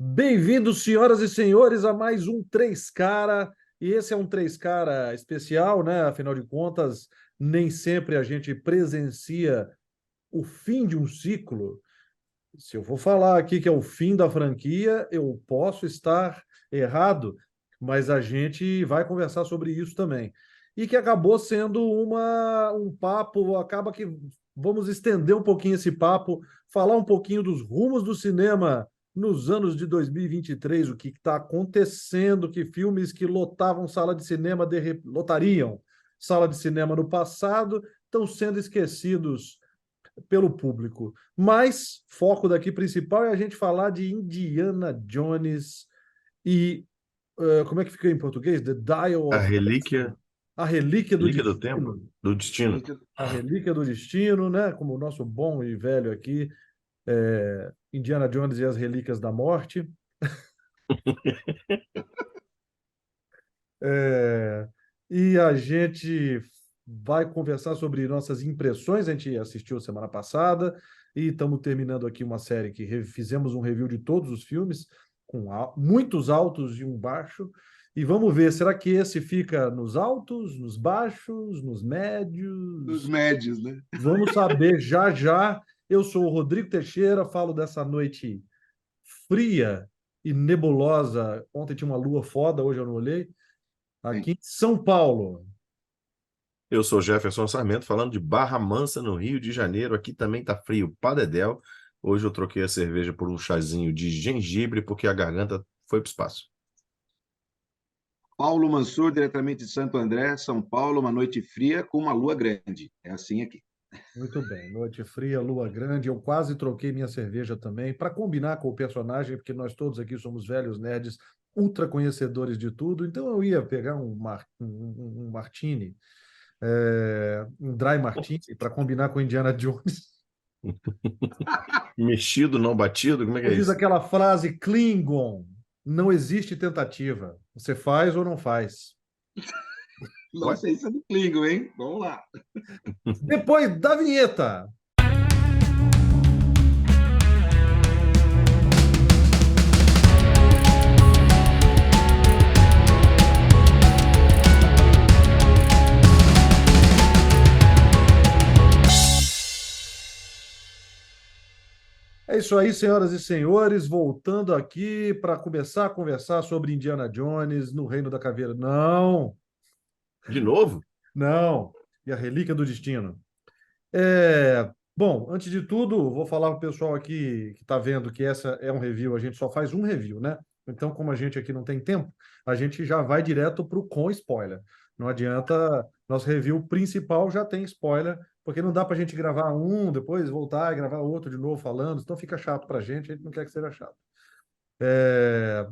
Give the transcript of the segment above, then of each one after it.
Bem-vindos, senhoras e senhores, a mais um Três Cara. E esse é um Três Cara especial, né? Afinal de contas, nem sempre a gente presencia o fim de um ciclo. Se eu for falar aqui que é o fim da franquia, eu posso estar errado, mas a gente vai conversar sobre isso também. E que acabou sendo um papo, acaba que vamos estender um pouquinho esse papo, falar um pouquinho dos rumos do cinema nos anos de 2023, o que está acontecendo, que filmes que lotavam sala de cinema, lotariam sala de cinema no passado, estão sendo esquecidos pelo público. Mas foco daqui principal é a gente falar de Indiana Jones e como é que fica em português? The Dial A of relíquia, a Relíquia do relíquia do tempo, Destino. do destino. A Relíquia do Destino, né? Como o nosso bom e velho aqui, Indiana Jones e as Relíquias da Morte. É, e a gente vai conversar sobre nossas impressões. A gente assistiu semana passada e estamos terminando aqui uma série que fizemos um review de todos os filmes, com muitos altos e um baixo. E vamos ver, será que esse fica nos altos, nos baixos, nos Dos médios? médios, né? Vamos saber já já. Eu sou o Rodrigo Teixeira, falo dessa noite fria e nebulosa. Ontem tinha uma lua foda, hoje eu não olhei Sim. aqui em São Paulo. Eu sou Jefferson Sarmento, falando de Barra Mansa, no Rio de Janeiro. Aqui também tá frio pra dedéu. Hoje eu troquei a cerveja por um chazinho de gengibre, porque a garganta foi pro espaço. Paulo Mansur, diretamente de Santo André, São Paulo, uma noite fria com uma lua grande. É assim aqui. Muito bem, noite fria, lua grande. Eu quase troquei minha cerveja também para combinar com o personagem, porque nós todos aqui somos velhos nerds, ultra conhecedores de tudo. Então eu ia pegar um martini, um dry martini, para combinar com Indiana Jones. Mexido, não batido, como é que Eu é diz isso? aquela frase Klingon: não existe tentativa. Você faz ou não faz. Não Ué? sei se é do Klingon, hein? Vamos lá. Depois da vinheta. É isso aí, senhoras e senhores, voltando aqui para começar a conversar sobre Indiana Jones no Reino da Caveira. Não, De novo? não. E a Relíquia do Destino. Bom, antes de tudo, vou falar para o pessoal aqui que está vendo que essa é um review, a gente só faz um review, né? Então, como a gente aqui não tem tempo, a gente já vai direto para o com spoiler. Não adianta, nosso review principal já tem spoiler, porque não dá para a gente gravar um, depois voltar e gravar outro de novo falando, então fica chato para a gente não quer que seja chato. É,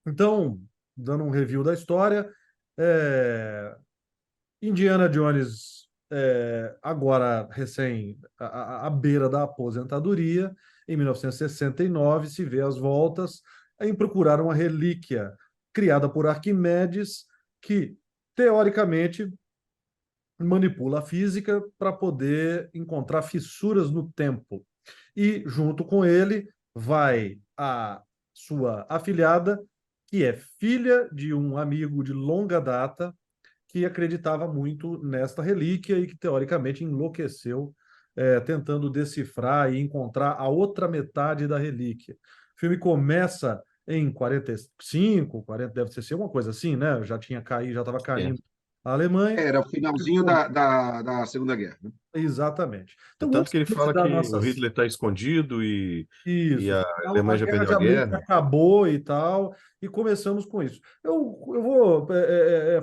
Então, dando um review da história, é, Indiana Jones, agora recém à beira da aposentadoria, em 1969, se vê às voltas em procurar uma relíquia criada por Arquimedes, que, teoricamente, manipula a física para poder encontrar fissuras no tempo. E, junto com ele, vai a sua afilhada, que é filha de um amigo de longa data, que acreditava muito nesta relíquia e que, teoricamente, enlouqueceu tentando decifrar e encontrar a outra metade da relíquia. O filme começa em 45, 40, deve ser uma coisa assim, né? Já tinha caído, já estava É. caindo a Alemanha. Era o finalzinho da Segunda Guerra, né? Exatamente. É Então, tanto antes que ele de fala dar que o nossas Hitler está escondido e isso. a A Alemanha já guerra perdeu a já meio que guerra. acabou e tal, e começamos com isso. Eu vou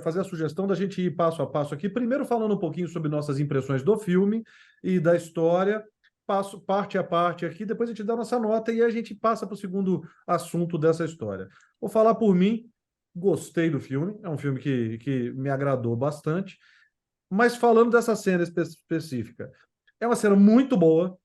fazer a sugestão da gente ir passo a passo aqui, primeiro falando um pouquinho sobre nossas impressões do filme e da história, passo parte a parte aqui, depois a gente dá nossa nota e a gente passa para o segundo assunto dessa história. Vou falar por mim, gostei do filme, é um filme que me agradou bastante, mas falando dessa cena específica, é uma cena muito boa,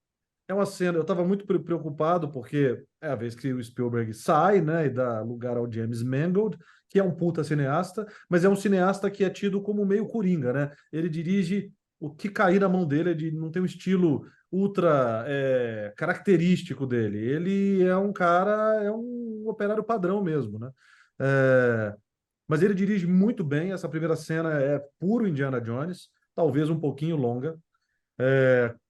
é uma cena, eu estava muito preocupado porque é a vez que o Spielberg sai, né, e dá lugar ao James Mangold, que é um puta cineasta, mas é um cineasta que é tido como meio coringa, né? Ele dirige o que cair na mão dele é de não ter um estilo ultra característico dele. Ele é um cara, é um operário padrão mesmo, né? É, mas ele dirige muito bem. Essa primeira cena é puro Indiana Jones, talvez um pouquinho longa,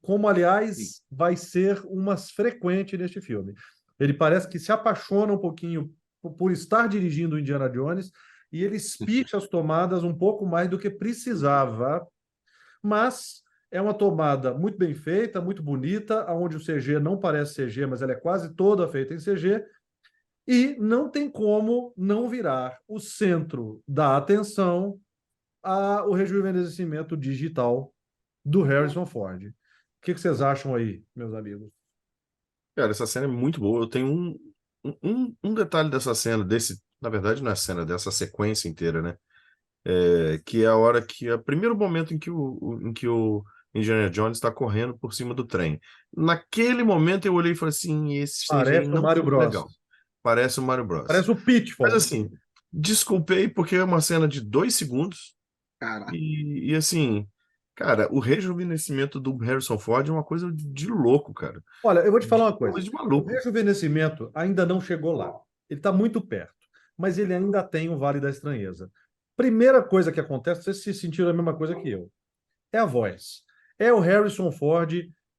como, Sim. aliás, vai ser uma frequente neste filme. Ele parece que se apaixona um pouquinho por estar dirigindo o Indiana Jones e ele espicha as tomadas um pouco mais do que precisava, mas é uma tomada muito bem feita, muito bonita, onde o CG não parece CG, mas ela é quase toda feita em CG, e não tem como não virar o centro da atenção o rejuvenescimento digital do Harrison Ford. O que vocês acham aí, meus amigos? Cara, essa cena é muito boa. Eu tenho um detalhe dessa cena, na verdade, não é a cena, dessa sequência inteira, né? Que é a hora que, é o primeiro momento em que o Indiana Jones está correndo por cima do trem. Naquele momento eu olhei e falei assim, esse CGI Parece o não Mario ficou Bros. legal. Parece o Mario Bros. Parece o Mas Pitfall. assim, desculpei porque é uma cena de 2 segundos Cara, e assim, cara, o rejuvenescimento do Harrison Ford é uma coisa de louco, cara. Olha, eu vou te falar De uma coisa. coisa de O maluco. rejuvenescimento ainda não chegou lá. Ele está muito perto, mas ele ainda tem o Vale da Estranheza. Primeira coisa que acontece, vocês se sentiram a mesma coisa que eu, é a voz. É o Harrison Ford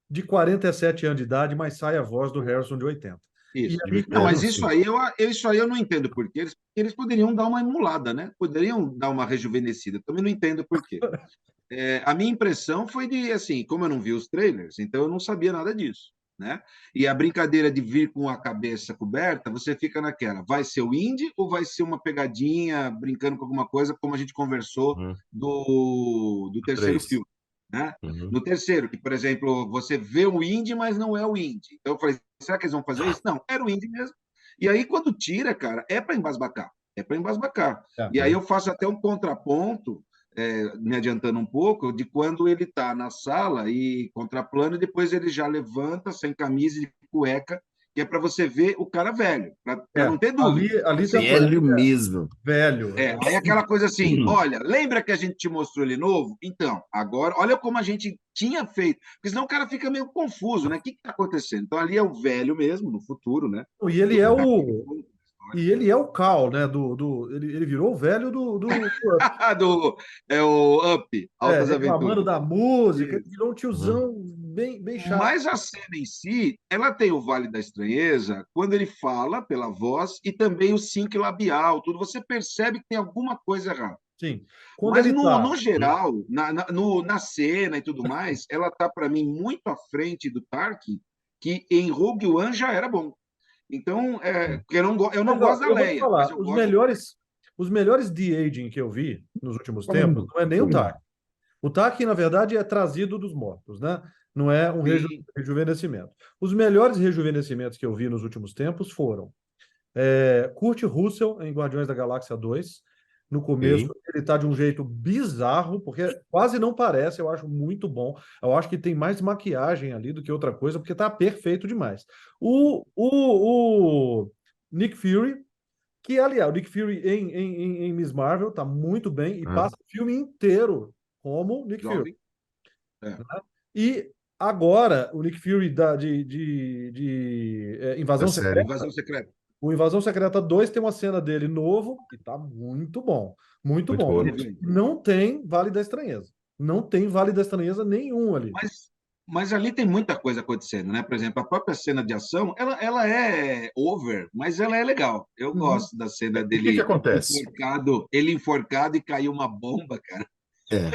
de 47 anos de idade, mas sai a voz do Harrison de 80. E isso. aí, Não, Não, mas isso sim. aí eu não entendo por quê. Eles poderiam dar uma emulada, né? Poderiam dar uma rejuvenescida. Também não entendo por quê. A minha impressão foi de, assim, como eu não vi os trailers, então eu não sabia nada disso, né? E a brincadeira de vir com a cabeça coberta, você fica naquela, vai ser o Indy ou vai ser uma pegadinha, brincando com alguma coisa, como a gente conversou Uhum. do terceiro 3. filme, né? Uhum. No terceiro, que, por exemplo, você vê o Indy, mas não é o Indy. Então eu falei, será que eles vão fazer isso? Não, era o Indy mesmo. E aí, quando tira, cara, é para embasbacar. É para embasbacar. E aí eu faço até um contraponto me adiantando um pouco, de quando ele está na sala e contraplano, e depois ele já levanta sem camisa e de cueca, que é para você ver o cara velho, para não ter dúvida. ali tem uma Assim, coisa, Velho mesmo. velho. aí aquela coisa assim, olha, lembra que a gente te mostrou ele novo? Então, agora, olha como a gente tinha feito, porque senão o cara fica meio confuso, né? O que está acontecendo? Então ali é o velho mesmo, no futuro, né? E ele é Do daquele o ponto da história. e ele é o Cal, né? Ele virou o velho do É o Up, Altas reclamando Aventuras. da música, ele Isso. virou um Uhum. tiozão bem chato. Mas a cena em si, ela tem o Vale da Estranheza quando ele fala pela voz e também o sync labial, tudo. Você percebe que tem alguma coisa errada. Sim. Quando Mas ele tá. no geral, na cena e tudo mais, ela tá para mim muito à frente do Tarkin, que em Rogue One já era bom. Então, eu não Mas ó, gosto da eu vou te Leia, mas falar, eu gosto. os melhores de-aging que eu vi nos últimos tempos não é nem o Tarkin. O Tarkin, na verdade, é trazido dos mortos, né? Não é um Sim, rejuvenescimento. Os melhores rejuvenescimentos que eu vi nos últimos tempos foram Kurt Russell em Guardiões da Galáxia 2. No começo, Ok. ele tá de um jeito bizarro, porque quase não parece, eu acho muito bom. Eu acho que tem mais maquiagem ali do que outra coisa, porque tá perfeito demais. O Nick Fury, que, aliás, o Nick Fury em Miss Marvel tá muito bem e Uhum. passa o filme inteiro como Nick Fury. jovem. É. E agora, o Nick Fury Da Invasão série. Secreta, Invasão Secreta. o Invasão Secreta 2 tem uma cena dele novo e tá muito bom. Muito Muito bom. boa Teve mesmo. um. Não tem Vale da Estranheza. Não tem Vale da Estranheza nenhum ali. Mas ali tem muita coisa acontecendo, né? Por exemplo, a própria cena de ação, ela é over, mas ela é legal. Eu Uhum. gosto da cena O que que dele acontece? enforcado, e caiu uma bomba, cara. É,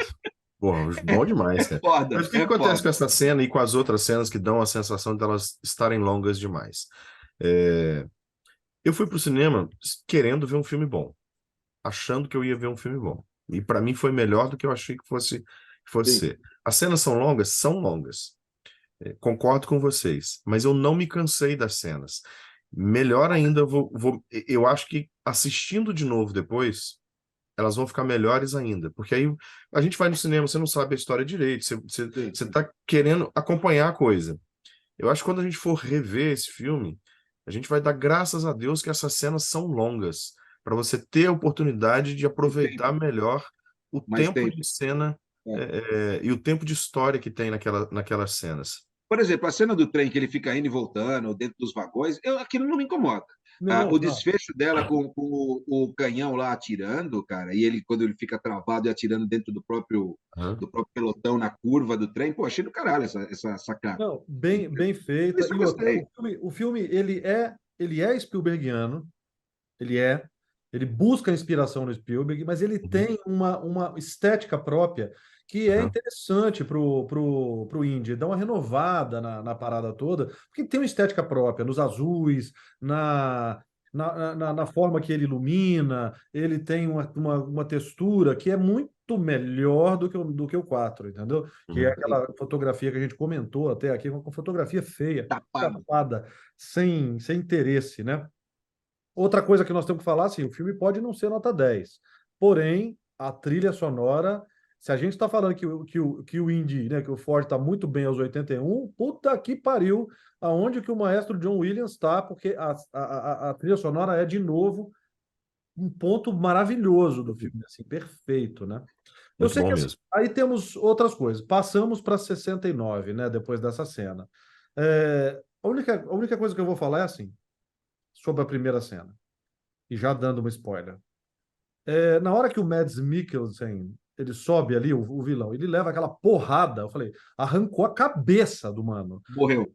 porra, bom demais, cara. Mas o que que É acontece com foda. essa cena e com as outras cenas que dão a sensação de elas estarem longas demais? É, eu fui pro cinema querendo ver um filme bom, achando que eu ia ver um filme bom. E para mim foi melhor do que eu achei que fosse Sim, ser. As cenas são longas? São longas. Concordo com vocês, mas eu não me cansei das cenas. Melhor ainda, eu acho que assistindo de novo depois, elas vão ficar melhores ainda, porque aí a gente vai no cinema, você não sabe a história direito, sim. você tá querendo acompanhar a coisa. Eu acho que quando a gente for rever esse filme, a gente vai dar graças a Deus que essas cenas são longas, para você ter a oportunidade de Mais aproveitar tempo, melhor o mais tempo de tempo. cena e o tempo de história que tem naquelas cenas. Por exemplo, a cena do trem que ele fica indo e voltando dentro dos vagões, aquilo não me incomoda. Não, O não. desfecho dela com o canhão lá atirando, cara, e ele, quando ele fica travado e atirando dentro do próprio pelotão na curva do trem, pô, achei do caralho essa sacada. Não, bem feita. Isso eu E outra, gostei. o filme ele é Spielbergiano, ele é, ele busca inspiração no Spielberg, mas ele Uhum. tem uma estética própria que é Uhum. interessante pro indie, dá uma renovada na parada toda, porque tem uma estética própria, nos azuis, na forma que ele ilumina, ele tem uma textura que é muito melhor do que o 4, entendeu? Que é Uhum. aquela fotografia que a gente comentou até aqui, uma fotografia feia, Tapado. tapada, sem interesse, né? Outra coisa que nós temos que falar, assim, o filme pode não ser nota 10, porém, a trilha sonora, se a gente está falando que o Indy, né, que o Ford está muito bem aos 81, puta que pariu, aonde que o maestro John Williams está, porque a trilha sonora é, de novo, um ponto maravilhoso do filme, assim, perfeito, né? Eu Muito sei bom que assim, mesmo. aí temos outras coisas. Passamos para 69, né, depois dessa cena. A única coisa que eu vou falar é assim, sobre a primeira cena, e já dando uma spoiler. Na hora que o Mads Mikkelsen ele sobe ali, o vilão, ele leva aquela porrada, eu falei, arrancou a cabeça do mano. Morreu.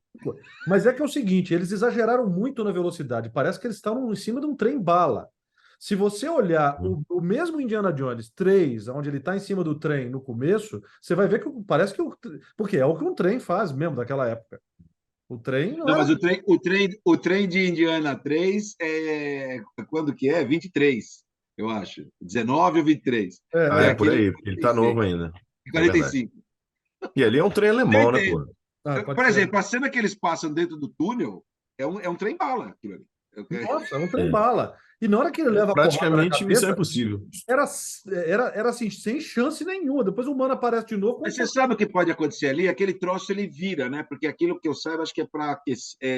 Mas é que é o seguinte, eles exageraram muito na velocidade, parece que eles estão em cima de um trem-bala. Se você olhar Uhum. o mesmo Indiana Jones 3, onde ele está em cima do trem no começo, você vai ver que parece que porque é o que um trem faz mesmo daquela época. O trem não Não, era. mas o trem de Indiana 3 quando que é? 23, eu acho. 19 ou 23. Ah, É é por aquele aí, porque ele tá novo 46. ainda. É verdade. 45. E ali é um trem Eu alemão, né, entendo. pô? Pode Por ser. exemplo, a cena que eles passam dentro do túnel é um trem-bala, aquilo ali. Nossa, é um É. trem-bala. E na hora que ele É leva a porrada na praticamente Missão cabeça, Impossível. era assim, sem chance nenhuma. Depois o mano aparece de novo com Mas você sabe o que pode acontecer ali? Aquele troço ele vira, né? Porque aquilo que eu saiba, acho que é para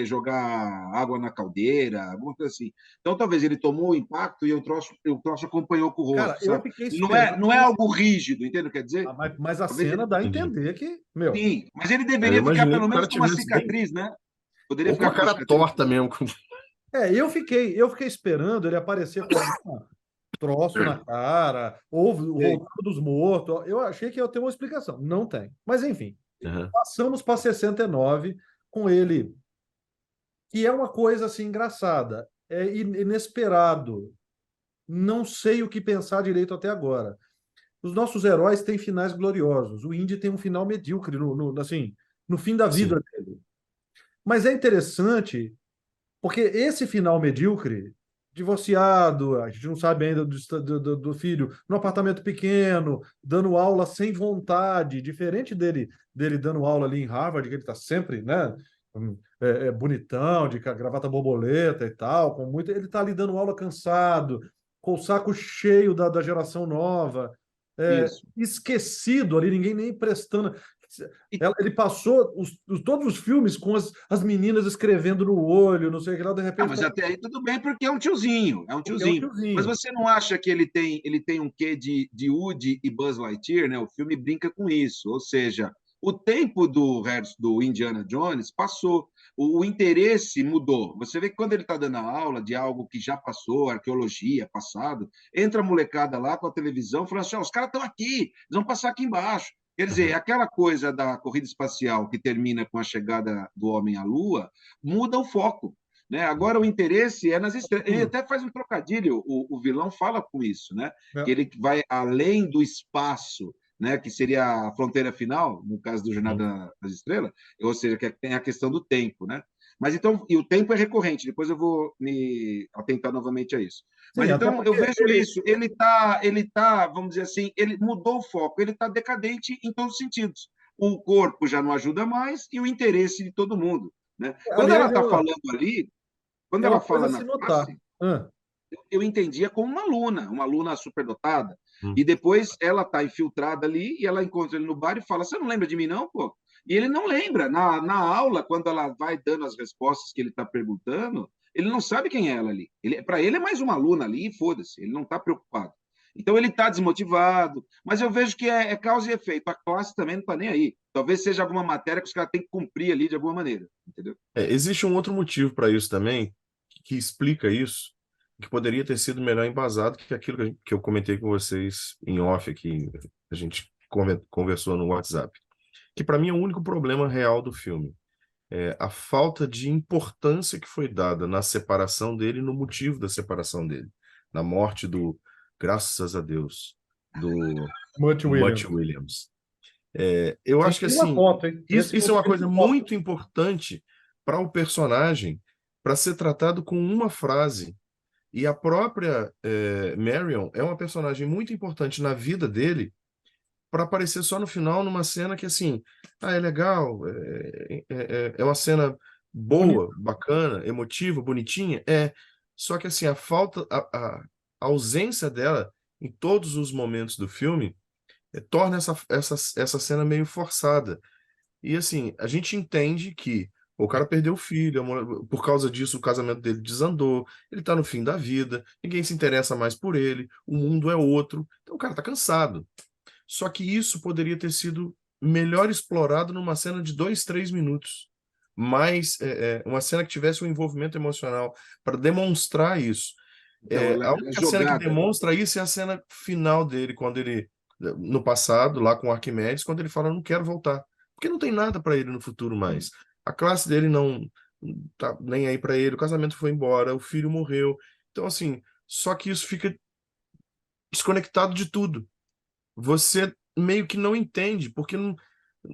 jogar água na caldeira, alguma coisa assim. Então, talvez ele tomou o impacto e o troço acompanhou com o Cara, rosto, eu sabe? fiquei Não é esperando. algo rígido, entende o que quer dizer? Mas a Talvez cena ele. dá a Entendi. entender que, meu. Sim, mas ele Eu deveria ficar imaginei que pelo o cara menos com uma tivesse bem. cicatriz, né? Poderia Ou com ficar a com uma cara cicatriz. torta mesmo. Eu fiquei esperando ele aparecer com algum troço na cara, ou Sei. voltando dos mortos. Eu achei que ia ter uma explicação. Não tem. Mas, enfim, Aham. passamos para 69 com ele, que é uma coisa assim engraçada. É inesperado. Não sei o que pensar direito até agora. Os nossos heróis têm finais gloriosos. O Indy tem um final medíocre assim, no fim da Sim. vida dele. Mas é interessante porque esse final medíocre, divorciado, a gente não sabe ainda do filho, num apartamento pequeno, dando aula sem vontade, diferente dele dando aula ali em Harvard, que ele está sempre, né, bonitão, de gravata borboleta e tal, ele está ali dando aula cansado, com o saco cheio da geração nova, Isso. esquecido ali, ninguém nem prestando. E Ele passou todos os filmes com as meninas escrevendo no olho, não sei o que lá, de repente, Mas até aí tudo bem, porque é um tiozinho, é um porque é um tiozinho. Mas tiozinho. você não acha que ele tem um quê de Woody e Buzz Lightyear, né? O filme brinca com isso, ou seja, o tempo do Indiana Jones passou, o interesse mudou. Você vê que quando ele está dando a aula de algo que já passou, arqueologia, passado, entra a molecada lá com a televisão, falando assim: os caras estão aqui, eles vão passar aqui embaixo. Quer dizer, Aham. aquela coisa da corrida espacial que termina com a chegada do homem à Lua muda o foco. Né? Agora o interesse é nas estrelas. Ele até faz um trocadilho, o vilão fala com isso, né? Que É. ele vai além do espaço, né? Que seria a fronteira final, no caso do Uhum. Jornada das Estrelas, ou seja, que tem a questão do tempo, né? Mas então, e o tempo é recorrente, depois eu vou me atentar novamente a isso. Mas Sim, até então eu porque vejo isso, ele tá, vamos dizer assim, ele mudou o foco, ele está decadente em todos os sentidos. O corpo já não ajuda mais e o interesse de todo mundo. Né? Quando ela aliás, está falando ali, quando é uma ela coisa fala a na se notar. classe, Ah, eu entendia como uma aluna superdotada. Uhum. E depois ela está infiltrada ali e ela encontra ele no bar e fala: Você não lembra de mim, não, pô? E ele não lembra. Na aula, quando ela vai dando as respostas que ele está perguntando, ele não sabe quem é ela ali. Para ele é mais uma aluna ali e foda-se, ele não está preocupado. Então ele está desmotivado, mas eu vejo que é causa e efeito. A classe também não está nem aí. Talvez seja alguma matéria que os caras têm que cumprir ali de alguma maneira, entendeu? Existe um outro motivo para isso também, que explica isso, que poderia ter sido melhor embasado que aquilo que eu comentei com vocês em off aqui, a gente conversou no WhatsApp. Que para mim é o único problema real do filme. É a falta de importância que foi dada na separação dele, no motivo da separação dele, na morte do, graças a Deus, do Mutt Mutt Williams. Williams. Eu Tem acho que uma assim, foto, hein? isso é uma coisa muito importante para o personagem, para ser tratado com uma frase. E a própria Marion é uma personagem muito importante na vida dele, para aparecer só no final numa cena que assim, é legal, é uma cena Bonito. boa, bacana, emotiva, bonitinha, só que assim, a ausência dela em todos os momentos do filme torna essa cena meio forçada. E assim, a gente entende que o cara perdeu o filho, por causa disso o casamento dele desandou, ele tá no fim da vida, ninguém se interessa mais por ele, o mundo é outro, então o cara tá cansado. Só que isso poderia ter sido melhor explorado numa cena de 2, 3 minutos. Mais uma cena que tivesse um envolvimento emocional para demonstrar isso. Então, A ela é única cena que jogada. demonstra isso é a cena final dele, quando ele, no passado, lá com o Arquimedes, quando ele fala, eu não quero voltar. Porque não tem nada para ele no futuro mais. A classe dele não tá nem aí para ele, o casamento foi embora, o filho morreu. Então, assim, só que isso fica desconectado de tudo. Você meio que não entende, porque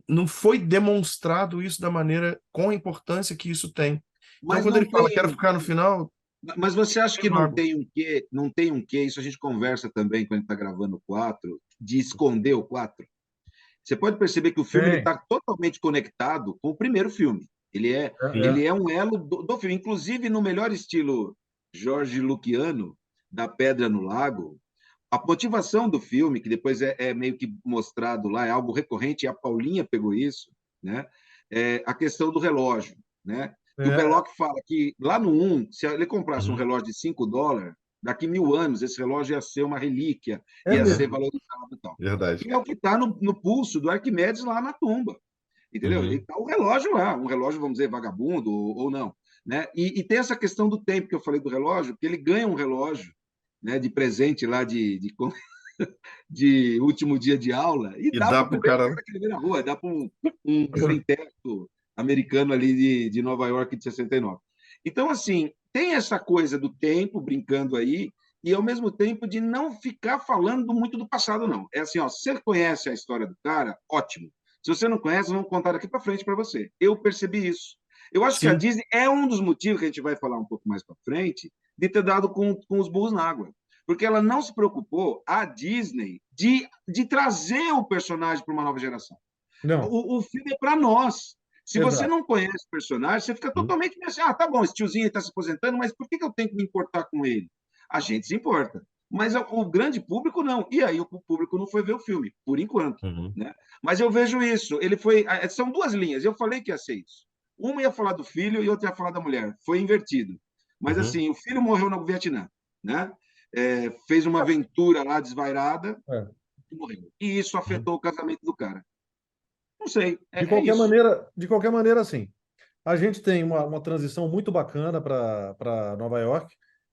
não foi demonstrado isso da maneira, com a importância que isso tem. Então, Mas quando não ele fala, quero tem. ficar no final, Mas você acha que é não vago. tem um quê? Não tem um quê? Isso a gente conversa também quando a gente está gravando o 4, de esconder o 4. Você pode perceber que o filme Tem. está totalmente conectado com o primeiro filme. Ele é, Sim. ele é um elo do filme. Inclusive, no melhor estilo Jorge Luciano, da Pedra no Lago, a motivação do filme, que depois é meio que mostrado lá, é algo recorrente, e a Paulinha pegou isso, né? É a questão do relógio, né? Que o É, Belloc fala que lá no 1, se ele comprasse um Uhum. relógio de $5, daqui 1000 anos esse relógio ia ser uma relíquia, é ia ser mesmo. valorizado e tal. Verdade. E é o que está no pulso do Arquimedes lá na tumba, entendeu? E Uhum. está o relógio lá, um relógio, vamos dizer, vagabundo ou não. Né? E tem essa questão do tempo que eu falei do relógio, que ele ganha um relógio, né, de presente lá de último dia de aula e E dá dá para o pro primeiro cara. cara que ele vê na rua, dá para um sem-teto americano ali de Nova York de 69. Então, assim, tem essa coisa do tempo brincando aí e, ao mesmo tempo, de não ficar falando muito do passado, não. É assim, ó, se você conhece a história do cara, ótimo. Se você não conhece, vamos contar daqui para frente para você. Eu percebi isso. Eu acho que a Sim. Disney é um dos motivos que a gente vai falar um pouco mais para frente de ter dado com os burros na água. Porque ela não se preocupou, a Disney, de trazer o personagem para uma nova geração. Não, O filme é para nós. Se você exato. não conhece o personagem, você fica Uhum. totalmente assim, tá bom, esse tiozinho está se aposentando, mas por que eu tenho que me importar com ele? A gente se importa. Mas o grande público não. E aí o público não foi ver o filme, por enquanto. Uhum. Né? Mas eu vejo isso. Ele foi. São duas linhas. Eu falei que ia ser isso. Uma ia falar do filho e outra ia falar da mulher. Foi invertido. Mas Uhum. assim, o filho morreu no Vietnã, né? Fez uma aventura lá desvairada É. e morreu. E isso Uhum. afetou o casamento do cara. Não sei, isso. De qualquer maneira, assim, a gente tem uma transição muito bacana para Nova York.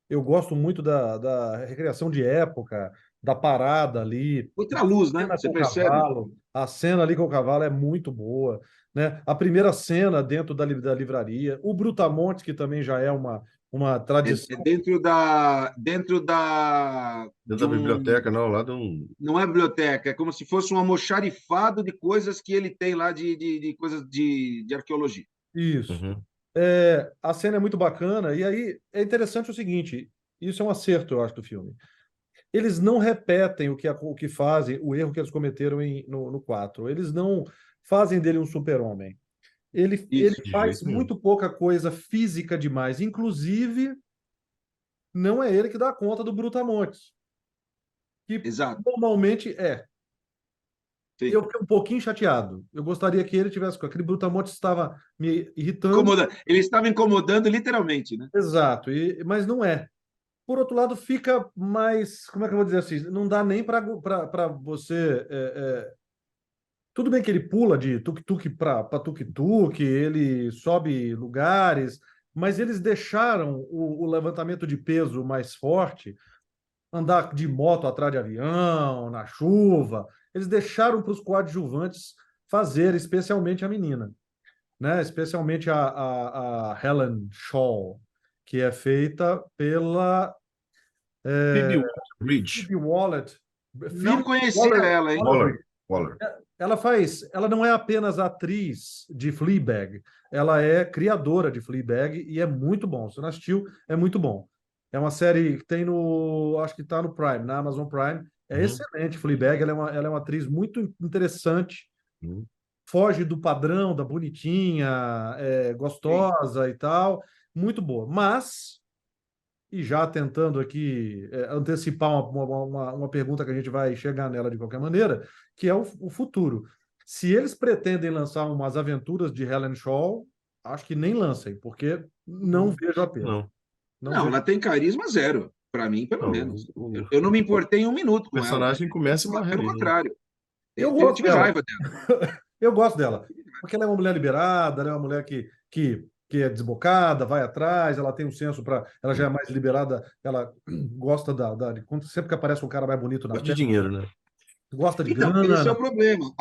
Eu gosto muito da recriação de época, da parada ali, Outra luz, né? cena Você com o percebe? cavalo. A cena ali com o cavalo é muito boa, né? A primeira cena dentro da livraria, o Brutamontes, que também já é uma É tradição. dentro Dentro de da um. biblioteca, não, lá de um. Não é biblioteca, é como se fosse um almoxarifado de coisas que ele tem lá de coisas de arqueologia. Isso. Uhum. A cena é muito bacana, e aí é interessante o seguinte: isso é um acerto, eu acho, do filme. Eles não repetem o que fazem, o erro que eles cometeram no 4. Eles não fazem dele um super-homem. Ele Isso. De faz jeito nenhum. muito pouca coisa física demais. Inclusive, não é ele que dá conta do Brutamontes, que Exato. normalmente é. Sim. Eu fiquei um pouquinho chateado. Eu gostaria que ele tivesse. Aquele Brutamontes estava me irritando. Ele estava incomodando literalmente, né? Exato, mas não é. Por outro lado, fica mais, como é que eu vou dizer assim? Não dá nem para você. Tudo bem que ele pula de tuk-tuk para tuk-tuk, ele sobe lugares, mas eles deixaram o levantamento de peso mais forte, andar de moto atrás de avião, na chuva. Eles deixaram para os coadjuvantes fazer, especialmente a menina, né? Especialmente a Helen Shaw, que é feita pela Phoebe Waller-Bridge. Phoebe Waller. Não Phoebe conhecia ela, hein? Waller. Ela não é apenas atriz de Fleabag, ela é criadora de Fleabag e é muito bom. Se você não assistiu, é muito bom. É uma série que tem acho que está no Prime, na Amazon Prime. É excelente, Fleabag. Ela é uma atriz muito interessante. Foge do padrão da bonitinha, gostosa e tal. Muito boa. Mas, e já tentando aqui antecipar uma pergunta que a gente vai chegar nela de qualquer maneira, que é o futuro. Se eles pretendem lançar umas aventuras de Helen Shaw, acho que nem lancem, porque não vejo a pena. Não. Não, ela tem carisma zero, para mim, pelo Não, menos. Eu não me importei um minuto O com ela. personagem começa a morrer Pelo ali, né? contrário. Eu tive gosto dela. raiva dela. Eu gosto dela, porque ela é uma mulher liberada, ela é uma mulher que é desbocada, vai atrás, ela tem um senso para. Ela já é mais liberada, ela gosta sempre que aparece um cara mais bonito na Gosta de tela, dinheiro, né? gosta de Então, esse é o grana, problema.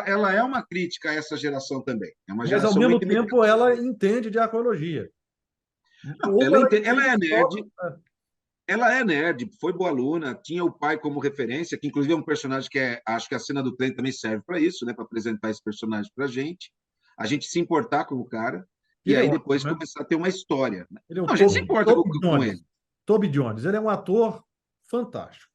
Ela é uma crítica a essa geração também. É uma mas ao geração mesmo muito tempo imediatista. ela entende de arqueologia. Não, Ou ela ela entende é só. nerd, ela é nerd, foi boa aluna, tinha o pai como referência, que inclusive é um personagem que acho que a cena do trem também serve para isso, né, para apresentar esse personagem para a gente se importar com o cara, Que e ele é aí ótimo, depois né? começar a ter uma história. Ele é o Não, a gente se importa Toby com Jones. ele. Toby Jones, ele é um ator fantástico.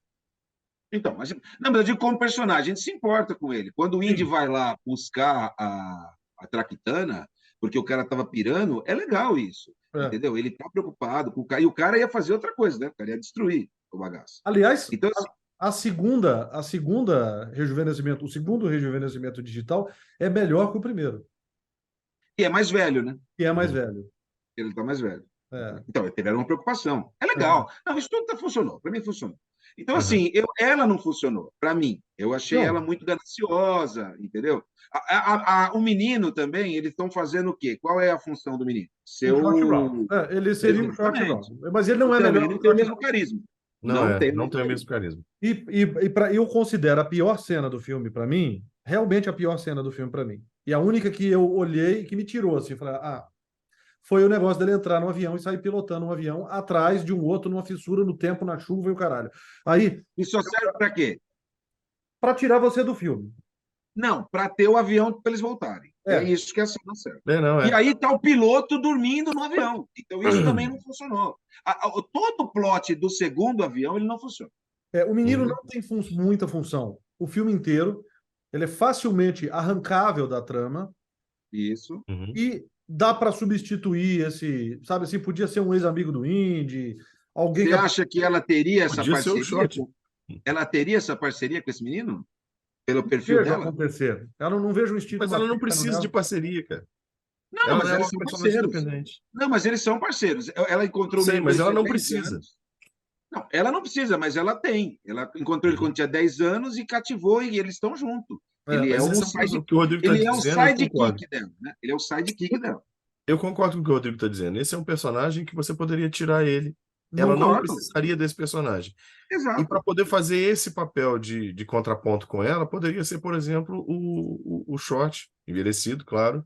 Então, não, mas eu digo como personagem, a gente se importa com ele. Quando o Indy Sim. vai lá buscar a Traquitana, porque o cara estava pirando, é legal isso, É. entendeu? Ele está preocupado com o cara, e o cara ia fazer outra coisa, né? O cara ia destruir o bagaço. Aliás, Então, assim, a segunda rejuvenescimento, o segundo rejuvenescimento digital é melhor que o primeiro, e é mais velho, né? que é mais velho. Ele está mais velho. É, Então, tiveram uma preocupação. É é. legal. Não, isso tudo funcionou. Para mim, funcionou. Então, Uhum. assim, ela não funcionou. Para mim, eu achei Não. ela muito gananciosa, entendeu? O menino também, eles estão fazendo o quê? Qual é a função do menino? Ser O Short o. Round. Ele seria o Short Exatamente. Round. Mas ele não E é melhor também que não o tem o Short mesmo Round. carisma. Não Tem o não mesmo tem o carisma. mesmo carisma. Eu considero a pior cena do filme para mim, realmente a pior cena do filme para mim. E a única que eu olhei e que me tirou assim, falei, foi o negócio dele entrar no avião e sair pilotando um avião atrás de um outro numa fissura no tempo, na chuva e o caralho. Aí, E só serve para quê? para tirar você do filme. Não, para ter o avião para eles voltarem. É É, isso que a cena serve. Não, E aí está o piloto dormindo no avião. Então isso também não funcionou. Todo o plot do segundo avião ele não funciona. o menino não tem muita função. O filme inteiro, ele é facilmente arrancável da trama Isso. Uhum. e dá para substituir esse, sabe assim, podia ser um ex-amigo do Indy, alguém Você que acha que ela teria essa Podia ser o parceria? short. Ela teria essa parceria com esse menino? Pelo perfil veja dela? acontecer. Eu não vejo um instinto Mas ela não materno precisa de nela. parceria, cara. Não, Ela mas é eles uma são personagem parceiros. independente. Não, mas eles são parceiros. Ela encontrou o Sei, menino mas quando ela tinha não 10 precisa. anos. Não, ela não precisa, mas ela tem. Ela encontrou ele quando tinha 10 anos e cativou e eles estão juntos. Ele é Mas um esse é o que o Rodrigo está ele é o dizendo, eu concordo. sidekick dela, né? Ele é o sidekick dela. Eu concordo com o que o Rodrigo está dizendo. Esse é um personagem que você poderia tirar ele. Ela não Concordo. precisaria desse personagem. E Exato. para poder fazer esse papel de contraponto com ela, poderia ser, por exemplo, o Short, envelhecido, claro,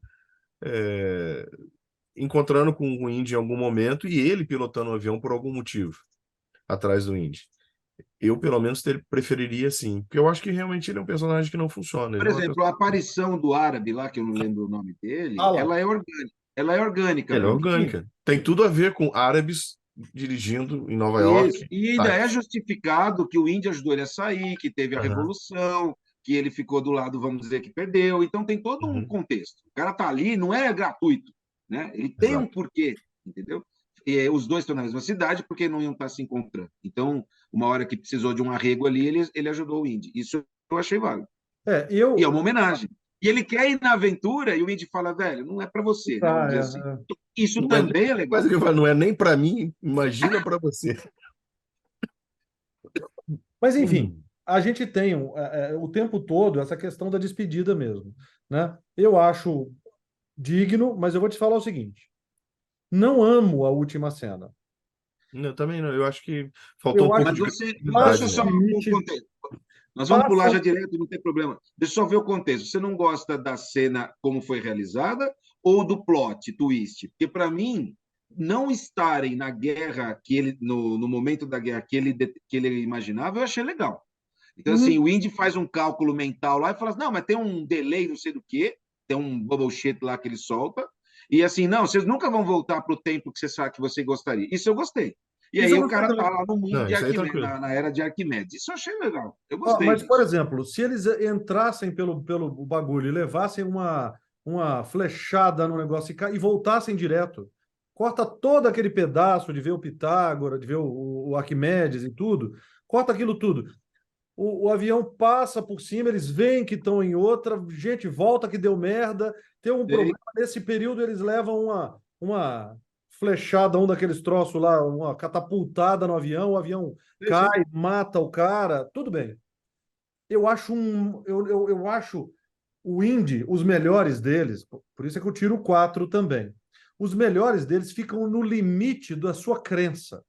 encontrando com o Indy em algum momento e ele pilotando o avião por algum motivo atrás do Indy. Eu, pelo menos, preferiria assim, porque eu acho que realmente ele é um personagem que não funciona. Por Ele é uma exemplo, a aparição do árabe lá, que eu não lembro o nome dele, Lá. ela é orgânica. Ela é orgânica Ela é para mim. orgânica. Tem tudo a ver com árabes dirigindo em Nova Isso. York. E ainda é justificado que o Índia ajudou ele a sair, que teve a Aham. revolução, que ele ficou do lado, vamos dizer, que perdeu. Então tem todo um Uhum. contexto. O cara está ali, não é gratuito, né? Ele tem um Exato. porquê, entendeu? E os dois estão na mesma cidade porque não iam estar se encontrando. Então, uma hora que precisou de um arrego ali, ele ajudou o Indy. Isso eu achei válido. E é uma homenagem. E ele quer ir na aventura e o Indy fala, velho, não é para você, né? Vamos dizer assim. Isso Não é, também é legal. mas ele fala, não é nem para mim, imagina para você. Mas, enfim, a gente tem o tempo todo essa questão da despedida mesmo, né? Eu acho digno, mas eu vou te falar o seguinte: não amo a última cena. Eu também não. Eu acho que faltou Eu um acho pouco Mas de você, deixa passa eu criatividade só o nela. um limite, contexto. Nós vamos pular passa. já direto, não tem problema. Deixa eu só ver o contexto. Você não gosta da cena como foi realizada ou do plot, twist? Porque, para mim, não estarem na guerra que ele, no momento da guerra que ele imaginava, eu achei legal. Então, assim, Uhum. o Indy faz um cálculo mental lá e fala assim, não, mas tem um delay, não sei do quê, tem um bubble shit lá que ele solta, e assim, não, vocês nunca vão voltar para o tempo que você sabe que você gostaria. Isso eu gostei. E Isso aí eu o gostei cara tá também. lá no mundo Não, de isso aí Arquimedes, tranquilo. na era de Arquimedes. Isso eu achei legal. Eu Ó, gostei mas, por disso. exemplo, se eles entrassem pelo bagulho e levassem uma flechada no negócio e voltassem direto, corta todo aquele pedaço de ver o Pitágoras, de ver o Arquimedes e tudo, corta aquilo tudo. O avião passa por cima, eles veem que estão em outra, gente, volta que deu merda, tem um Sei, problema. Nesse período, eles levam uma flechada, um daqueles troços lá, uma catapultada no avião, o avião sei, sei. cai, mata o cara, tudo bem. Eu acho o Indy, os melhores deles, por isso é que eu tiro o 4 também. Os melhores deles ficam no limite da sua crença.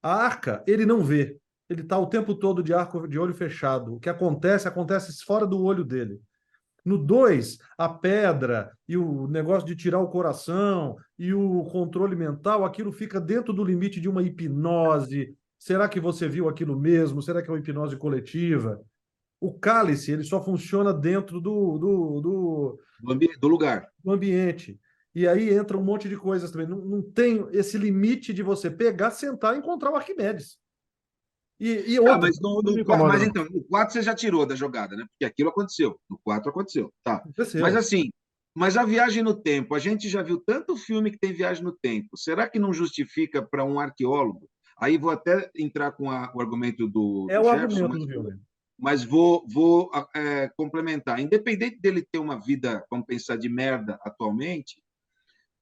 A arca, ele não vê. Ele está o tempo todo de olho fechado. O que acontece, acontece fora do olho dele. No 2, a pedra e o negócio de tirar o coração e o controle mental, aquilo fica dentro do limite de uma hipnose. Será que você viu aquilo mesmo? Será que é uma hipnose coletiva? O cálice, ele só funciona dentro Do lugar. do ambiente. E aí entra um monte de coisas também. Não, não tem esse limite de você pegar, sentar e encontrar o Arquimedes. E Ah, outra, mas, Não me incomoda, mas não. então, no 4 você já tirou da jogada, né? Porque aquilo aconteceu. No 4 aconteceu. Tá. Mas aconteceu. assim, mas a viagem no tempo, a gente já viu tanto filme que tem viagem no tempo. Será que não justifica para um arqueólogo? Aí vou até entrar com o argumento É do o Jefferson, argumento do filme. mas vou complementar. Independente dele ter uma vida, vamos pensar, de merda atualmente,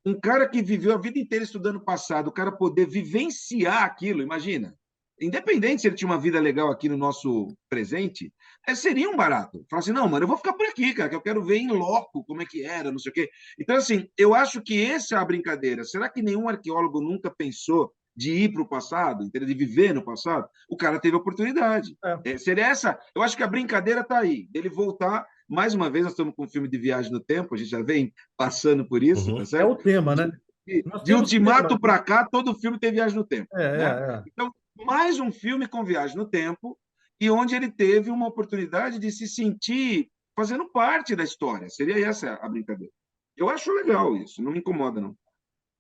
um cara que viveu a vida inteira estudando o passado, o cara poder vivenciar aquilo, imagina. Independente se ele tinha uma vida legal aqui no nosso presente, seria um barato. Falar assim, não, mano, eu vou ficar por aqui, cara, que eu quero ver em loco como é que era, não sei o quê. Então, assim, eu acho que essa é a brincadeira. Será que nenhum arqueólogo nunca pensou de ir para o passado, entendeu? De viver no passado? O cara teve oportunidade. É, Seria essa. Eu acho que a brincadeira está aí, dele voltar. Mais uma vez, nós estamos com um filme de viagem no tempo, a gente já vem passando por isso, tá é certo? o tema, né? De, Nós de temos tema. Ultimato para cá, todo filme tem viagem no tempo, né? É. Então, mais um filme com viagem no tempo e onde ele teve uma oportunidade de se sentir fazendo parte da história. Seria essa a brincadeira. Eu acho legal isso, não me incomoda, não.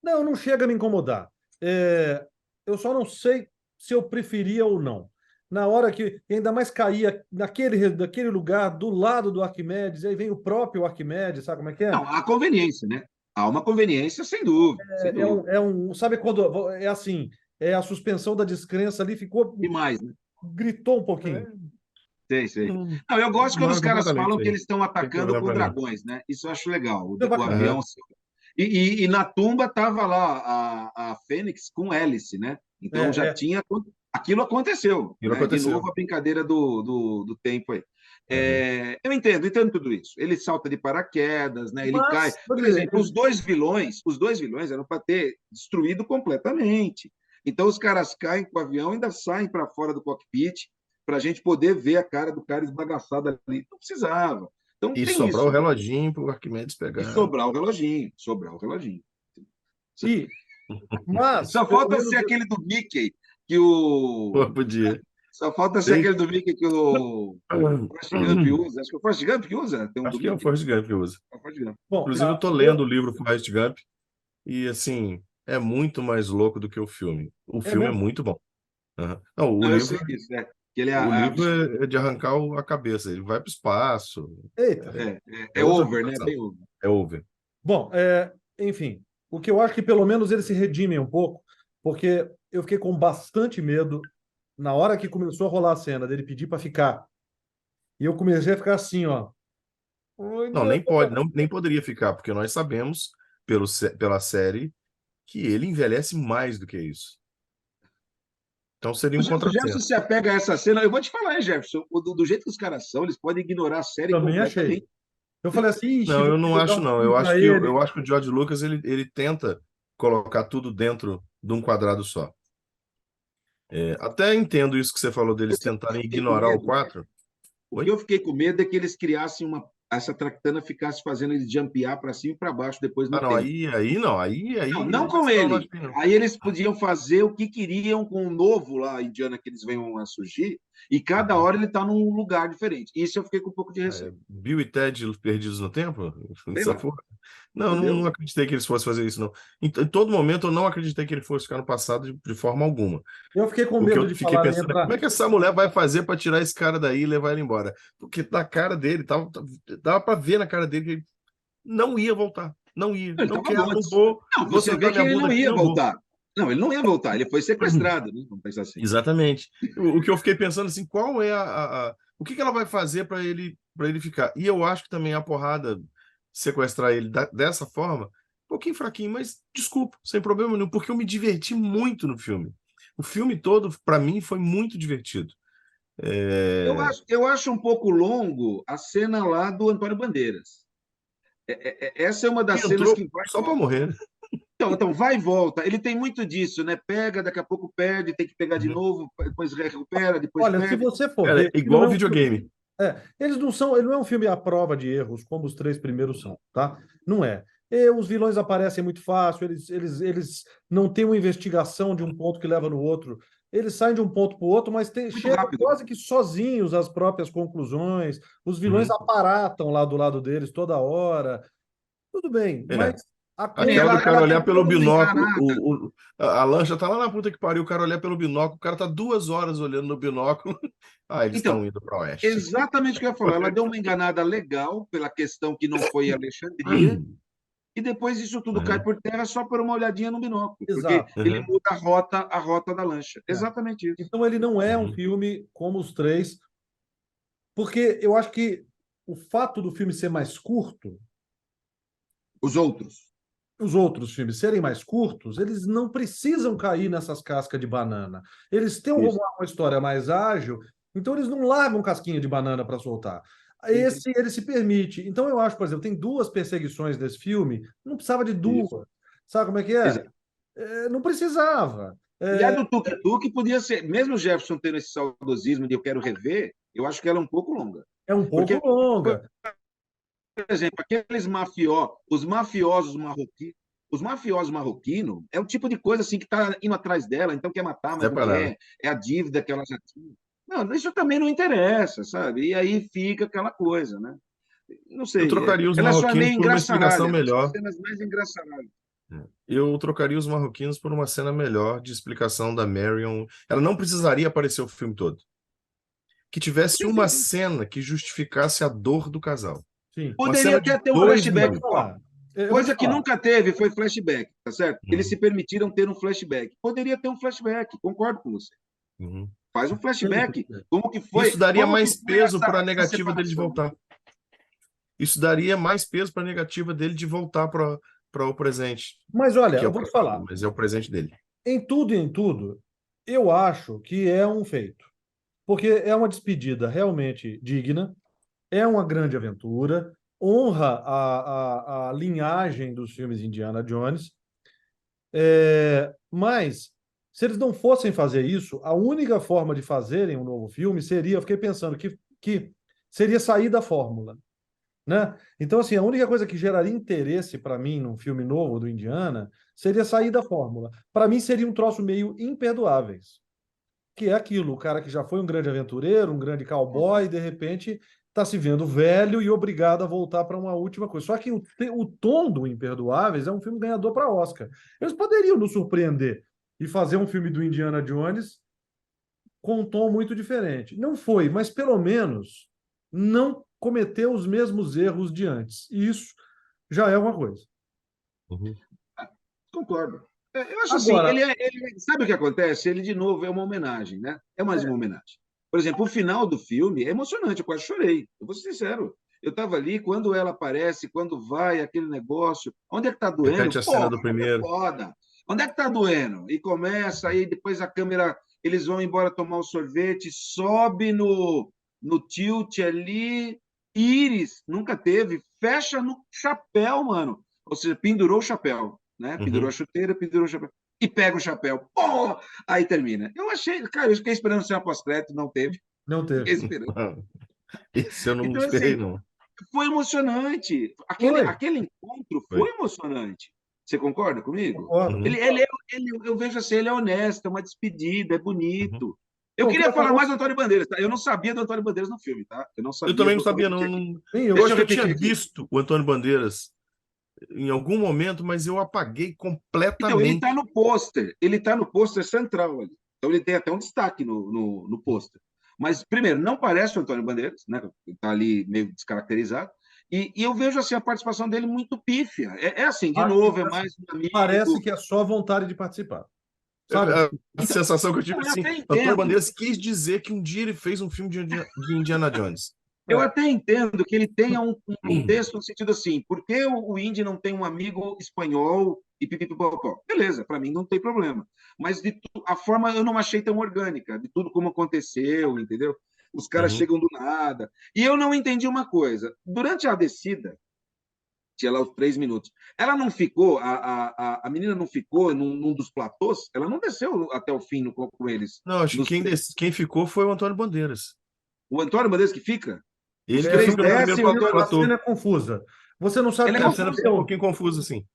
Não, não chega a me incomodar. É, eu só não sei se eu preferia ou não. Na hora que ainda mais caía daquele lugar do lado do Arquimedes, aí vem o próprio Arquimedes, sabe como é que é? Não, há conveniência, né? Há uma conveniência, sem dúvida, sem dúvida. Sabe quando é assim, é a suspensão da descrença ali ficou, Demais, né? gritou um pouquinho. É, Sei, sei. não, Não, eu gosto quando os concordo caras completamente falam isso que aí. eles estão Tem atacando problema com pra mim. dragões, né? Isso eu acho legal, Isso é o bacana. avião. Aham. E na tumba estava lá a Fênix com hélice, né? Então É, já é. tinha. Aquilo aconteceu, Aquilo né? De novo aconteceu. a brincadeira do tempo aí. Aham. Eu entendo tudo isso. Ele salta de paraquedas, né? Ele cai. Mas, Por exemplo, os dois vilões eram para ter destruído completamente. Então os caras caem com o avião e ainda saem para fora do cockpit para a gente poder ver a cara do cara esbagaçada ali. Não precisava. Então E tem sobrar o isso. reloginho para o Arquimedes E pegar. sobrar o reloginho, sobrar o reloginho. e, mas Só pelo falta menos ser aquele do Mickey que o. Pô, podia. Só falta ser Tem... aquele do Mickey que o Forrest Gump usa. Acho que é o Forrest Gump que usa. Tem um do Acho que é o Mickey. Forrest Gump que usa. É o Forrest Gump. bom, Inclusive, eu tô lendo o livro Forrest Gump e, assim, é muito mais louco do que o filme. O é filme é mesmo. muito bom. Aham. Não, Não, eu sei disso. Que ele o livro é de arrancar a cabeça. Ele vai para o espaço. Eita. é Outra over, né? situação. Bem over. É over. Bom, enfim, o que eu acho que pelo menos eles se redimem um pouco, porque eu fiquei com bastante medo na hora que começou a rolar a cena dele pedir para ficar. E eu comecei a ficar assim, ó. Ai, Não, não. nem pode, não, nem poderia ficar, porque nós sabemos pela série que ele envelhece mais do que isso. Então seria um O Jefferson contrassenso. se apega a essa cena. Eu vou te falar, hein, Jefferson, do jeito que os caras são, eles podem ignorar a série Também achei. completamente. Eu falei assim, ixi, Não, vou eu não dar acho, um não. filme para ele. Eu acho que o George Lucas ele tenta colocar tudo dentro de um quadrado só. Até entendo isso que você falou deles Sabe o que eu tentarem fiquei com ignorar o medo? 4. O que Oi? eu fiquei com medo é que eles criassem essa Tractana ficasse fazendo ele jumpear para cima e para baixo depois Ah, no não, tempo. aí não, Não, aí não com nesse eu não ele. acho que não. Aí eles podiam fazer o que queriam com o novo lá, Indiana, que eles venham a surgir, e cada hora ele está num lugar diferente. Isso eu fiquei com um pouco de receio. Bill e Ted perdidos no tempo? Sei Essa lá, porra. Não, não entendeu? acreditei que eles fossem fazer isso, não. Em todo momento eu não acreditei que ele fosse ficar no passado de forma alguma. Eu fiquei com O que medo eu de fiquei falarem pensando é como entrar. é que essa mulher vai fazer para tirar esse cara daí e levar ele embora? Porque na cara dele, dava para ver na cara dele que ele não ia voltar. Não ia. Ele Não estava quero, não morto. vou. Não, Vou você vê sentar que minha ele bunda não aqui e ia não vou. voltar. Não, ele não ia voltar, ele foi sequestrado, né? Vamos pensar assim. Exatamente. O que eu fiquei pensando assim, qual é o que ela vai fazer para ele ficar? E eu acho que também a porrada sequestrar ele dessa forma, um pouquinho fraquinho, mas desculpa, sem problema nenhum, porque eu me diverti muito no filme. O filme todo, para mim, foi muito divertido. É, Eu acho um pouco longo a cena lá do Antônio Bandeiras. Essa é uma das cenas entrou que vai e só para volta. morrer, né? Então, vai e volta. Ele tem muito disso, né? Pega, daqui a pouco perde, tem que pegar de Uhum. novo, depois recupera, depois Olha, se perde. você for Cara, ver, é ele não igual é um filme. videogame. Eles não são, ele não é um filme à prova de erros, como os três primeiros são, tá? Não é. E os vilões aparecem muito fácil, eles não têm uma investigação de um ponto que leva no outro. Eles saem de um ponto para o outro, mas Muito chegam rápido, né? quase que sozinhos às próprias conclusões. Os vilões Uhum. aparatam lá do lado deles toda hora. Tudo bem, É. mas a Aquela do cara Ela olhar pelo tentou dar uma binóculo, enganada. a lancha tá lá na puta que pariu, o cara olhar pelo binóculo, o cara tá 2 horas olhando no binóculo. Ah, eles Então, estão indo para oeste. exatamente o que eu ia falar. Ela deu uma enganada legal pela questão que não foi Alexandria, e depois isso tudo cai Uhum, por terra só por uma olhadinha no binóculo, porque exato. ele uhum, muda a rota da lancha. É. Exatamente isso. Então ele não é um uhum. filme como os três, porque eu acho que o fato do filme ser mais curto, Os outros. os outros filmes serem mais curtos, eles não precisam cair nessas cascas de banana. Eles têm Isso. uma história mais ágil, então eles não largam casquinha de banana para soltar. Sim, sim. Esse ele se permite. Então eu acho, por exemplo, tem duas perseguições desse filme, não precisava de duas. Isso. Sabe como é que é? Exato. Não precisava. E a do Tuk Tuk podia ser, mesmo o Jefferson tendo esse saudosismo de eu quero rever, eu acho que ela é um pouco longa. É um pouco Porque, por longa. exemplo, os mafiosos marroquinos é o tipo de coisa assim que está indo atrás dela, então quer matar, mas não Separado. quer, é a dívida que ela já tinha. Não, isso também não interessa, sabe? E aí fica aquela coisa, né? Não Eu sei, trocaria os ela é só marroquinos meio por uma explicação engraçaralha, né? São as melhor. cenas mais engraçaralhas. Eu trocaria os marroquinos por uma cena melhor de explicação da Marion. Ela não precisaria aparecer o filme todo. Que tivesse Sim, sim, uma sim. cena que justificasse a dor do casal. Sim. Uma Poderia cena de até ter um dois Eu vou flashback. te minutos. Ó, falar. Eu vou te coisa que falar. nunca teve foi flashback, tá certo? Eles se Uhum, permitiram ter um flashback. Poderia ter um flashback, concordo com você. uhum. Faz um flashback. Isso daria Como que mais foi peso para a essa negativa dele de separação? voltar. Isso daria mais peso para a negativa dele de voltar para o presente, Mas olha, que é eu o vou te passado, falar. mas é o presente dele. Em tudo e em tudo, eu acho que é um feito. Porque é uma despedida realmente digna, é uma grande aventura, honra a linhagem dos filmes Indiana Jones. Mas, se eles não fossem fazer isso, a única forma de fazerem um novo filme seria, eu fiquei pensando que seria sair da fórmula, né? Então, assim, a única coisa que geraria interesse para mim num filme novo do Indiana seria sair da fórmula. Para mim, seria um troço meio Imperdoáveis, que é aquilo, o cara que já foi um grande aventureiro, um grande cowboy, e de repente está se vendo velho e obrigado a voltar para uma última coisa. Só que o tom do Imperdoáveis é um filme ganhador para Oscar. Eles poderiam nos surpreender e fazer um filme do Indiana Jones com um tom muito diferente. Não foi, mas pelo menos não cometeu os mesmos erros de antes. E isso já é uma coisa. Uhum. Concordo. Eu acho assim, Agora, sabe o que acontece? Ele, de novo, é uma homenagem, né? É mais uma homenagem. Por exemplo, o final do filme é emocionante, eu quase chorei. Eu vou ser sincero. Eu estava ali, quando ela aparece, quando vai aquele negócio, onde é que está doendo? Repete a cena Pô, do é primeiro. foda. Onde é que está doendo? E começa, aí depois a câmera eles vão embora tomar o sorvete, sobe no tilt ali, íris, nunca teve, fecha no chapéu, mano. Ou seja, pendurou o chapéu, né? Pendurou a chuteira, pendurou o chapéu. E pega o chapéu. Pô! Aí termina. Eu achei, cara, eu fiquei esperando ser uma pós-crédito, não teve. Não Fiquei teve. esperando. Esse eu não Então, esperei, assim, não. foi emocionante. Foi. Aquele encontro Foi. foi emocionante. Você concorda comigo? Concordo. Eu vejo assim, ele é honesto, é uma despedida, é bonito. Eu Bom, queria falar mais do Antônio Bandeiras, tá? Eu não sabia do Antônio Bandeiras no filme, tá? Eu não Eu sabia também do. não Vou sabia, não. repetir aqui. Nem eu. Eu Deixa acho eu que eu tinha repetir aqui. visto o Antônio Bandeiras em algum momento, mas eu apaguei Então, ele completamente. está no pôster. Ele está no pôster central ali. Então, ele tem até um destaque no pôster. Mas, primeiro, não parece o Antônio Bandeiras, né? Ele está ali meio descaracterizado. E eu vejo assim, a participação dele muito pífia. É assim, de novo, é mais um Parece amigo. que é só vontade de participar. Sabe? A sensação que eu tive Eu assim, até Antônio entendo. Bandeiras quis dizer que um dia ele fez um filme de Indiana Jones. Eu até entendo que ele tenha um contexto no sentido assim, por que o Indy não tem um amigo espanhol e pipipipopó? Beleza, para mim não tem problema. Mas a forma eu não achei tão orgânica, de tudo como aconteceu, entendeu? Os caras Uhum. chegam do nada. E eu não entendi uma coisa. Durante a descida, tinha lá os 3 minutos, ela não ficou, a menina não ficou num dos platôs? Ela não desceu até o fim com eles. Não, acho que quem ficou foi o Antônio Bandeiras. O Antônio Bandeiras que fica? Os Ele que três fica no primeiro descem, o Antônio A cena platô. é confusa. Você não sabe Ele é quem A cena ficou um confuso. pouquinho confusa, assim.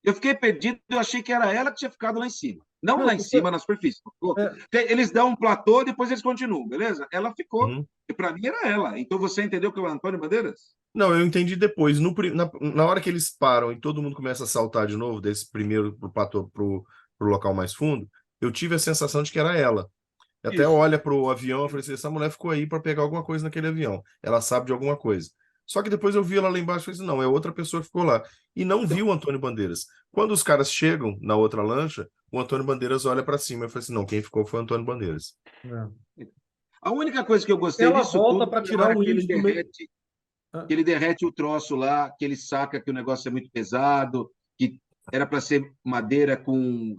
Eu fiquei perdido, eu achei que era ela que tinha ficado lá em cima. Não Não, lá em cima, na superfície. Eles dão um platô, depois eles continuam, beleza? Ela ficou. Uhum. E para mim era ela. Então você entendeu que é o Antônio Bandeiras? Não, eu entendi depois. Na hora que eles param e todo mundo começa a saltar de novo, desse primeiro pro platô pro local mais fundo, eu tive a sensação de que era ela. Até Isso. olha pro avião e falei assim, essa mulher ficou aí para pegar alguma coisa naquele avião. Ela sabe de alguma coisa. Só que depois eu vi ela lá embaixo e falei assim, não, é outra pessoa que ficou lá. E não vi o Antônio Bandeiras. Quando os caras chegam na outra lancha, o Antônio Bandeiras olha para cima. Eu falei assim, não, quem ficou foi o Antônio Bandeiras. A única coisa que eu gostei Ela disso volta tudo para foi a tirar hora o que ele índio do meio. derrete o troço lá, que ele saca que o negócio é muito pesado, que era para ser madeira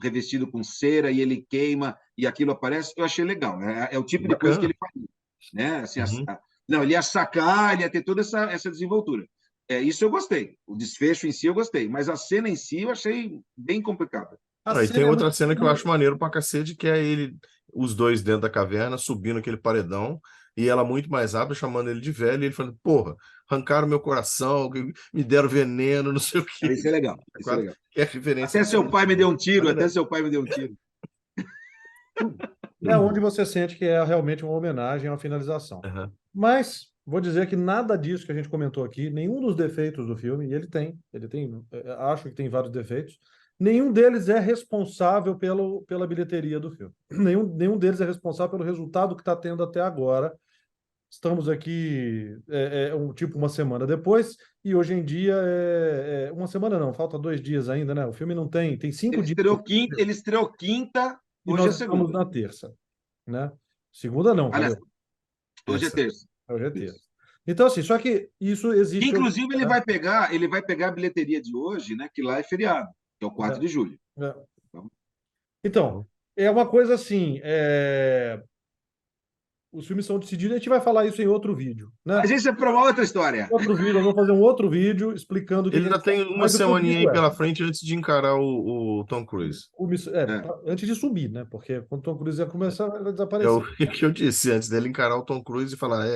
revestido com cera e ele queima e aquilo aparece. Eu achei legal. É o tipo de coisa que Bacana. ele faria, né? Assim, Uhum. não, ele ia sacar, ele ia ter toda essa desenvoltura. Isso eu gostei. O desfecho em si eu gostei, mas a cena em si eu achei bem complicada. E tem outra cena que eu acho maneiro pra cacete, que é os dois dentro da caverna, subindo aquele paredão, e ela muito mais rápida, chamando ele de velho, e ele falando, porra, arrancaram meu coração, me deram veneno, não sei o quê. Isso é legal. Isso é legal. Que é referência. Até seu pai me deu um tiro, até seu pai me deu um tiro. É onde você sente que é realmente uma homenagem à finalização. Uhum. Mas vou dizer que nada disso que a gente comentou aqui, nenhum dos defeitos do filme, e ele tem, acho que tem vários defeitos, nenhum deles é responsável pela bilheteria do filme. Nenhum deles é responsável pelo resultado que está tendo até agora. Estamos aqui uma semana depois, e hoje em dia uma semana não, falta 2 dias ainda, né? O filme não tem 5 dias. Ele estreou quinta, E hoje nós é segunda. estamos na terça, né? Segunda não, Aliás, cadê? hoje é terça. Hoje é terça. Então, assim, só que isso existe... Inclusive, ele vai pegar a bilheteria de hoje, né? Que lá é feriado, que é o 4 de julho. Então, é uma coisa assim, os filmes são decididos, a gente vai falar isso em outro vídeo, né? Mas isso é para uma outra história. Outro vídeo, nós vamos fazer um outro vídeo explicando... Ele ainda tem uma semaninha aí pela frente antes de encarar o Tom Cruise. Antes de subir, né? Porque quando o Tom Cruise ia começar, vai É desaparecer. o que eu disse, antes dele encarar o Tom Cruise e falar,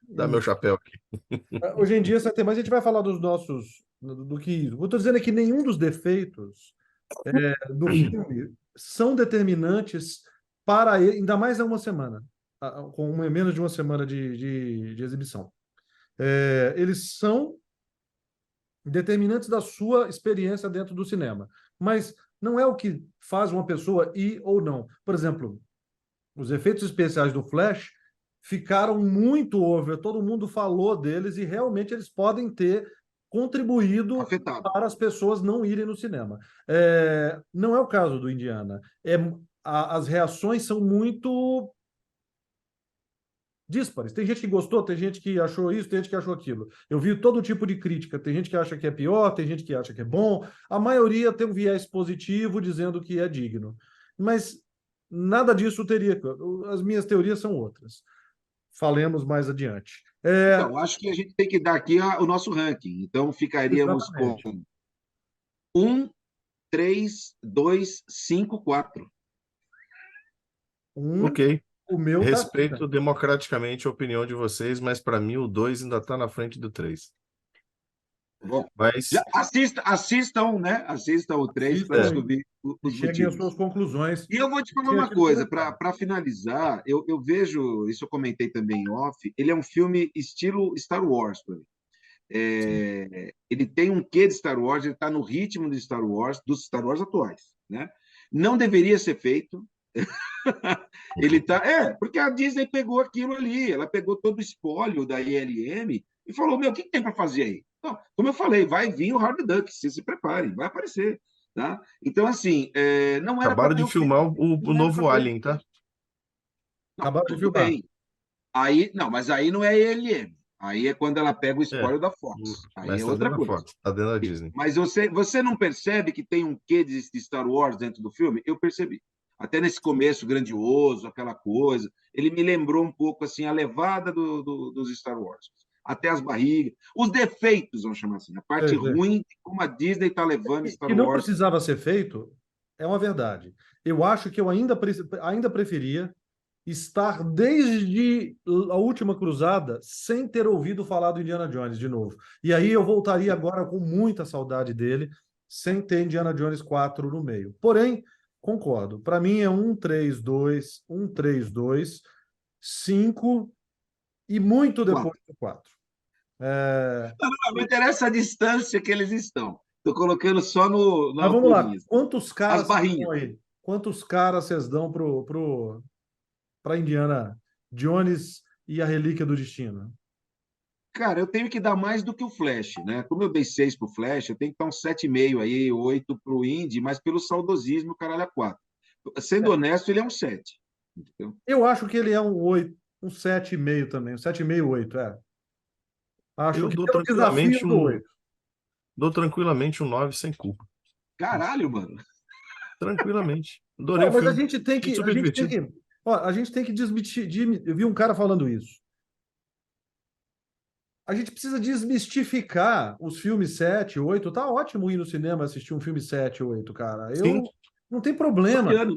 dá meu chapéu aqui. Hoje em dia, mas a gente vai falar dos nossos... do que... O que eu estou dizendo é que nenhum dos defeitos do filme são determinantes para ele, ainda mais há uma semana, com menos de uma semana de exibição. Eles são determinantes da sua experiência dentro do cinema, mas não é o que faz uma pessoa ir ou não. Por exemplo, os efeitos especiais do Flash ficaram muito over, todo mundo falou deles e realmente eles podem ter contribuído para as pessoas não irem no cinema. Não é o caso do Indiana. As reações são muito díspares. Tem gente que gostou, tem gente que achou isso, tem gente que achou aquilo. Eu vi todo tipo de crítica. Tem gente que acha que é pior, tem gente que acha que é bom. A maioria tem um viés positivo dizendo que é digno. Mas nada disso teria. As minhas teorias são outras. Falemos mais adiante. Então, acho que a gente tem que dar aqui o nosso ranking. Então, ficaríamos com Exatamente. 1, 3, 2, 5, 4. Ok. O meu tá assim, Respeito cara. democraticamente a opinião de vocês, mas para mim o 2 ainda está na frente do 3. Bom, Mas assistam, né? Assistam o 3 para Assistam descobrir e os cheguem às suas motivos. conclusões. E eu vou te falar Tem uma aqui no coisa, comentário. para finalizar, eu vejo, isso eu comentei também em off, ele é um filme estilo Star Wars para mim. Ele tem um quê de Star Wars, ele está no ritmo de Star Wars, dos Star Wars atuais, né? Não deveria ser feito. Ele tá, porque a Disney pegou aquilo ali, ela pegou todo o espólio da ILM e falou: Meu, o que tem para fazer aí? Não, como eu falei, vai vir o Hard Duck, se preparem, vai aparecer. Tá? Então, assim, não era para acabaram ter de o filme, filmar o não era para novo ter. Alien, tá? Não, Acabaram de tudo filmar. bem. Aí, não, mas aí não é ILM. Aí é quando ela pega o É. espólio da Fox. Aí Mas é está outra dentro da coisa. Fox, está dentro da Disney. Mas você não percebe que tem um quê de Star Wars dentro do filme? Eu percebi. Até nesse começo grandioso, aquela coisa. Ele me lembrou um pouco assim a levada dos Star Wars. Até as barrigas. Os defeitos, vamos chamar assim. A parte ruim, como a Disney está levando Star Que não Wars. precisava ser feito, é uma verdade. Eu acho que eu ainda preferia estar desde a última cruzada sem ter ouvido falar do Indiana Jones de novo. E aí eu voltaria agora com muita saudade dele, sem ter Indiana Jones 4 no meio. Porém, concordo. Para mim é 1-3-2, 1-3-2, 5 e muito depois do 4. Não interessa a distância que eles estão. Estou colocando só na Mas vamos lá. alcunha. Quantos As caras vocês dão barrinhas. aí? Quantos caras vocês dão para Indiana Jones e a Relíquia do Destino? Cara, eu tenho que dar mais do que o Flash, né? Como eu dei 6 para o Flash, eu tenho que dar um 7,5 aí, 8 para o Indy, mas pelo saudosismo, caralho, a 4. Sendo honesto, ele é um 7. Entendeu? Eu acho que ele é um 8, um 7,5 também, um 7,5, 8, é. Acho Eu que dou pelo desafio tranquilamente do um, 8. dou tranquilamente um 9 sem culpa. Caralho, mano. Tranquilamente. Adorei Ó, o mas a filme. gente tem que, a Super gente tem divertido. que, ó, a gente tem que desmistificar. Eu vi um cara falando isso. A gente precisa desmistificar os filmes 7, 8. Tá ótimo ir no cinema assistir um filme 7, 8, cara. Sim. Eu não tem problema. Bacana,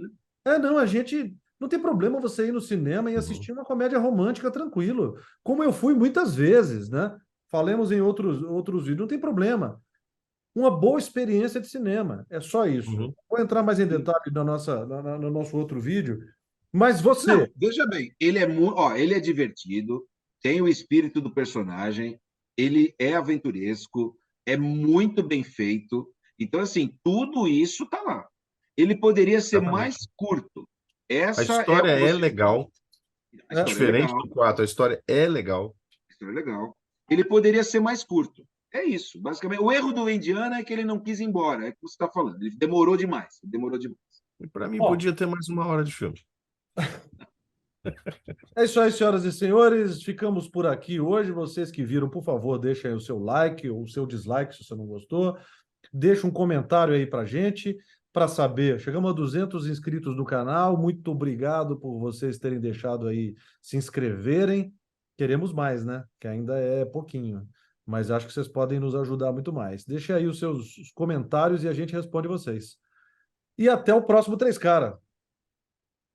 né? Não, a gente não tem problema você ir no cinema e Uhum. assistir uma comédia romântica tranquilo, como eu fui muitas vezes, né? Falemos em outros vídeos, não tem problema. Uma boa experiência de cinema, é só isso. Uhum. Vou entrar mais em Sim. detalhe no nosso outro vídeo, mas Não, você, veja bem, ele é divertido, tem o espírito do personagem, ele é aventuresco, é muito bem feito. Então, assim, tudo isso tá lá. Ele poderia ser mais Exatamente. curto. A Essa é a história é possibilidade. legal. A é, história é Diferente legal, do 4, a história é legal. a história é legal. Ele poderia ser mais curto. É isso, basicamente. O erro do Indiana é que ele não quis ir embora, é o que você está falando. Ele demorou demais. Demorou demais. E para mim ó, podia ter mais 1 hora de filme. é isso aí, senhoras e senhores. Ficamos por aqui hoje. Vocês que viram, por favor, deixem aí o seu like ou o seu dislike se você não gostou. Deixa um comentário aí pra gente para saber. Chegamos a 200 inscritos no canal. Muito obrigado por vocês terem deixado aí se inscreverem. Queremos mais, né? Que ainda é pouquinho. Mas acho que vocês podem nos ajudar muito mais. Deixe aí os seus comentários e a gente responde vocês. E até o próximo Três Cara.